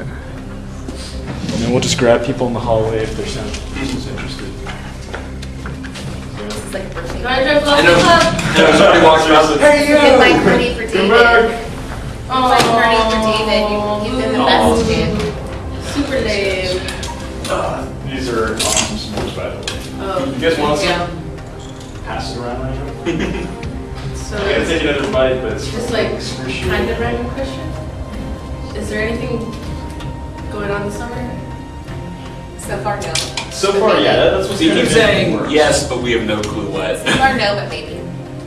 And then we'll just grab people in the hallway if there's interested. It's like a birthday. Can I drive off I know. the club? Somebody walks around with Hey, you! Invite party for David. Oh, Invite party for David. You've been the best, dude. Super lame. These are awesome s'mores, by the way. Oh, You guys want some? yeah. Pass it around right now. So I'm gonna take another bite, but it's just like excruciating. kind of random question. Is there anything going on this summer? So far, no. So far, yeah, that's what's We kind keep of saying works. yes, but we have no clue what. So far, no, but maybe.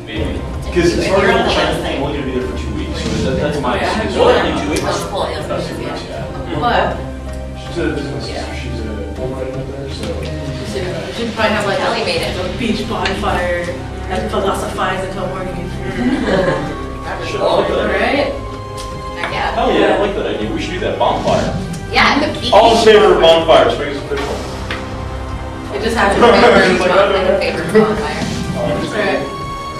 Maybe. Because it's And hard you're on to the try to website. think, we're only gonna be there for 2 weeks. So that's my Oh, yeah, I excuse. have What? no You 2 weeks? Oh, cool. Yeah, That's so weeks, yeah. yeah. What? She's a business. Yeah. She's a full credit there, so. We should probably have like Ellie made it. a beach bonfire and philosophize until morning. Shit, I like that. Alright? Yeah. Hell yeah, I like that idea. We should do that bonfire. Yeah, the beach. All in favor of bonfires, make us official. It just happens My to be favorite Like, bonfire. My favorite bonfire. Alright.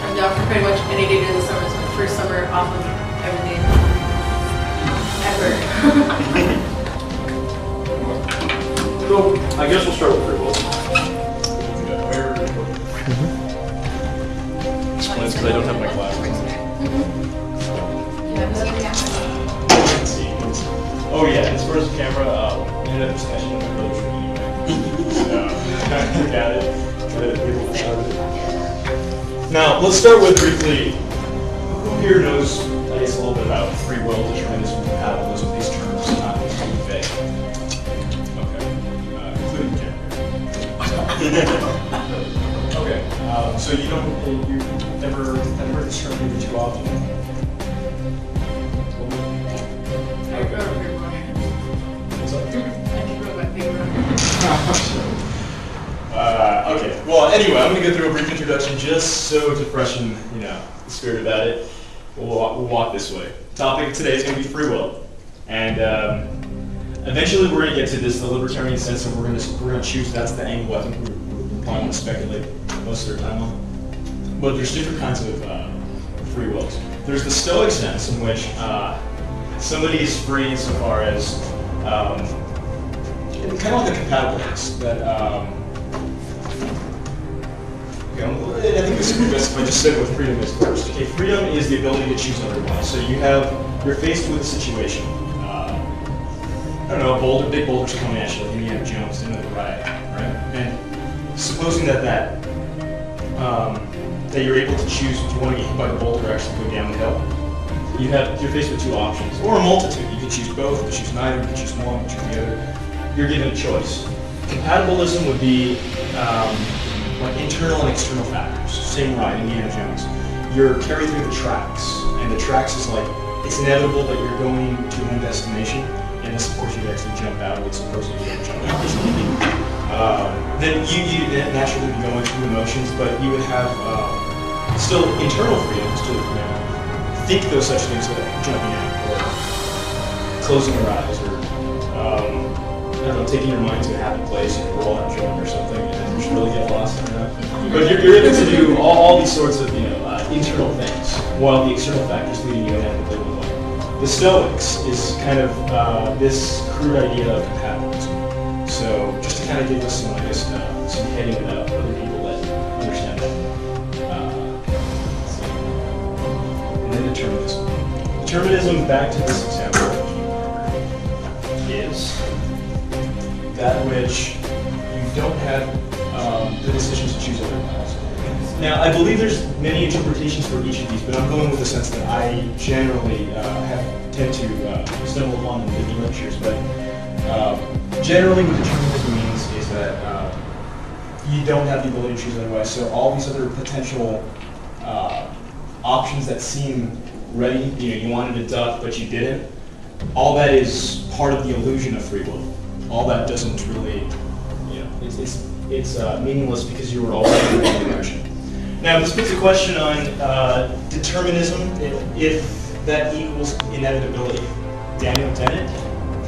I'm down for pretty much any day during the summer. It's my first summer off of everything. Ever. So, I guess we'll start with free will. Explains because I don't have my glasses on. Yeah, Let's see. Oh yeah, as far as the camera, we ended up just catching my brother's anyway. So, look at it. Now, let's start with briefly, who here knows, I guess, a little bit about free will, determinism, compatibilism, these terms, not too vague. Okay, including Ken. Okay, so you never heard this term maybe too often? I wrote a paper. What's up? I wrote my paper. Okay. Well, anyway, I'm going to go through a brief introduction just so to freshen, the spirit about it. We'll walk this way. Topic of today is going to be free will, and eventually we're going to get to this, the libertarian sense, and we're going to choose. That's the angle I think we're probably going to speculate most of our time on. But there's different kinds of free wills. There's the Stoic sense in which somebody is free insofar as kind of like a compatibilist that. I think this would be best if I just said what freedom is first. Okay, freedom is the ability to choose otherwise. So you're faced with a situation. I don't know, big boulders coming at you, like Indiana Jones in the riot, right? And supposing that you're able to choose if you want to get hit by the boulder or actually go down the hill, you're faced with two options, or a multitude. You can choose both, you can choose neither, you can choose one, you can choose the other. You're given a choice. Compatibilism would be like internal and external factors. Same ride, Indiana Jones. You're carried through the tracks, and the tracks is like, it's inevitable that you're going to one destination, unless of course you actually jump out, it's supposedly you don't jump out. Then you naturally be going through emotions, but you would have still internal freedoms to think those such things like jumping out, or closing your eyes, or I don't know, taking your mind to a happy place, roll out joint or something, and then just really get lost in that. But you're able to do all these sorts of internal things, while the external factors leading you inevitably one way. The Stoics is kind of this crude idea of compatibilism. So just to kind of give us some, I guess, some heading about other people that understand that. And then determinism. Determinism, back to this example, is that which you don't have the decision to choose otherwise. Now, I believe there's many interpretations for each of these, but I'm going with the sense that I generally tend to stumble upon in the lectures. But generally, what determinism means is that you don't have the ability to choose otherwise. So all these other potential options that seem ready, you wanted to duck, but you didn't. All that is part of the illusion of free will. All that doesn't really, it's meaningless because you were already in the direction. Now, this puts a question on determinism, if that equals inevitability. Daniel Dennett,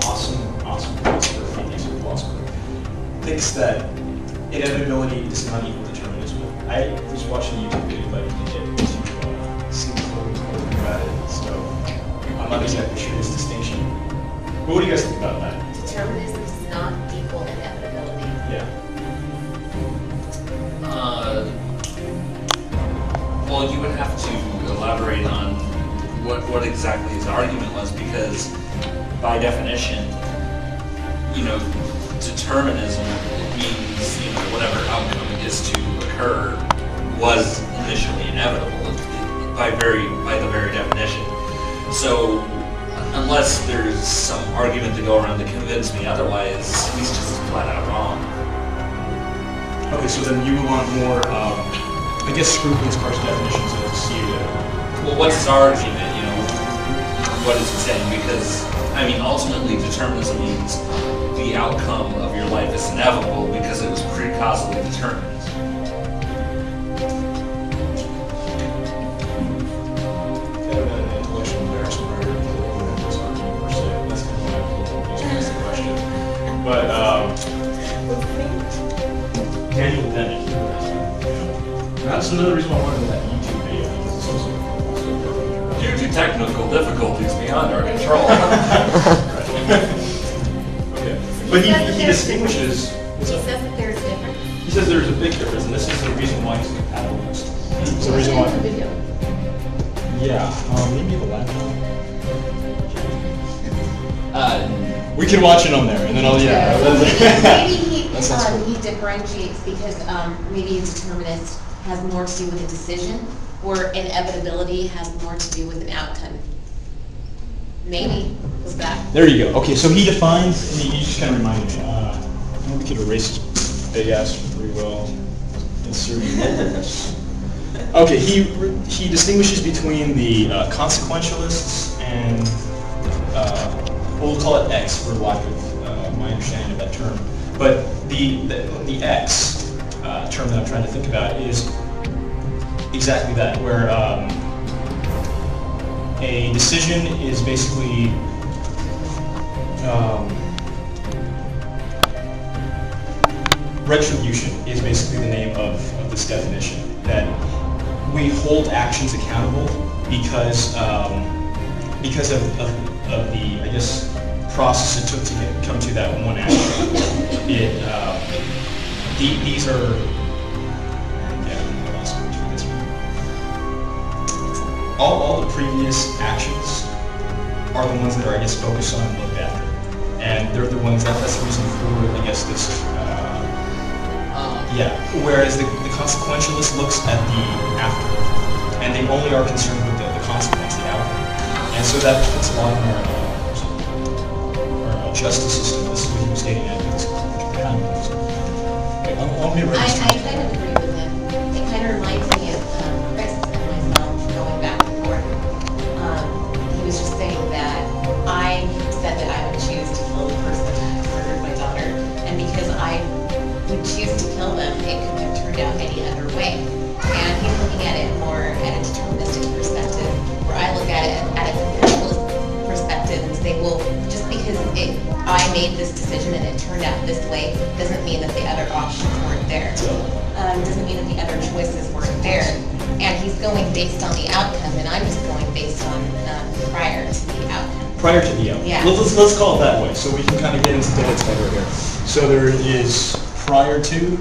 awesome philosopher, philosopher, thinks that inevitability does not equal determinism. I was watching a YouTube video by him to see what about it, so I'm not exactly sure his distinction. what do you guys think about that? Determinism does not equal inevitability. Yeah. Well, you would have to elaborate on what exactly his argument was, because by definition, determinism means, whatever outcome is to occur was initially inevitable by the very definition. So unless there's some argument to go around to convince me otherwise, he's just flat out wrong. Okay, so then you want more, I guess, scrupulous parse definitions of see it. Well, what's his argument? What is he saying? Because, ultimately determinism means the outcome of your life is inevitable because it was pre-causally determined. Kind of an intellectual embarrassment right here, this argument per se. That's kind of why I pulled the question. But, Daniel Dennett. That's another reason why I wanted that YouTube video, because it's also Due to technical difficulties beyond our control. Okay. But he distinguishes. He says that there's a difference. He says there's a big difference, and this is the reason why he's compatibilist. It's the reason why. Video. Yeah. Maybe the laptop. We can watch it on there, and then I'll Maybe That sounds cool. he differentiates because maybe a determinist has more to do with a decision, or inevitability has more to do with an outcome. Maybe was that. There you go. Okay, so he defines. And he just kind of reminded me. We could erase his big ass free will. Insert. Okay, he distinguishes between the consequentialists and we'll call it X for lack of my understanding of that term. But the X term that I'm trying to think about is exactly that, where a decision is basically retribution is basically the name of this definition, that we hold actions accountable because of the, I guess, process it took to come to that one action. These are, all the previous actions are the ones that are, I guess, focused on and looked after. And they're the ones that's the reason for, I guess, this, whereas the consequentialist looks at the after, and they only are concerned with the consequence, the outcome. And so that fits a lot in our justice system. This is what he was getting at. It's compatibilism. Okay, I kind of agree with him. It kind of reminds me of Chris and myself going back and forth. He was just saying that I said that I would choose to kill the person that murdered my daughter, and because I would choose to kill them, it could have turned out any other way. And he's looking at it more at a deterministic perspective, where I look at it at a compatibilist perspective and say, well, just because I made this decision and it turned out this way, doesn't mean that the other options weren't there. Doesn't mean that the other choices weren't there. And he's going based on the outcome, and I'm just going based on prior to the outcome. Prior to the outcome. Yeah. Let's call it that way, so we can kind of get into Dennett's head right here. So there is prior to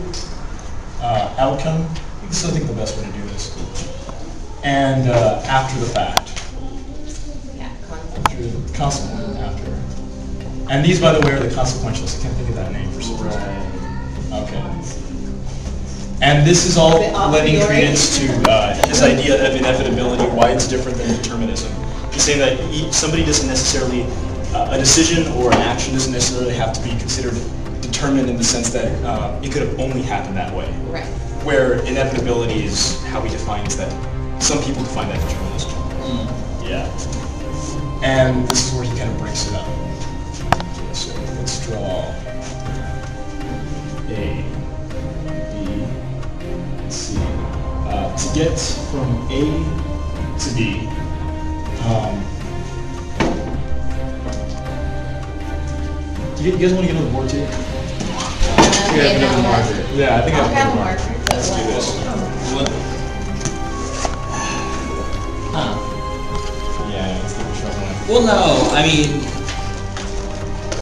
outcome. This is, I think, the best way to do this. And after the fact. Yeah, Consequent after. And these, by the way, are the consequentialists. I can't think of that name for some reason. Okay. And this is all lending credence to his idea of inevitability, why it's different than determinism. He's saying that somebody doesn't necessarily, a decision or an action doesn't necessarily have to be considered determined in the sense that it could have only happened that way. right. Where inevitability is how he defines that. Some people define that determinism. Yeah. And this is where he kind of breaks it up. So let's draw A, B, C. To get from A to B, do you guys want to get on the board too? Yeah, I think I'll I grab a have a marker. Let's do this. Yeah, let's give it a shot. Well, no, I mean,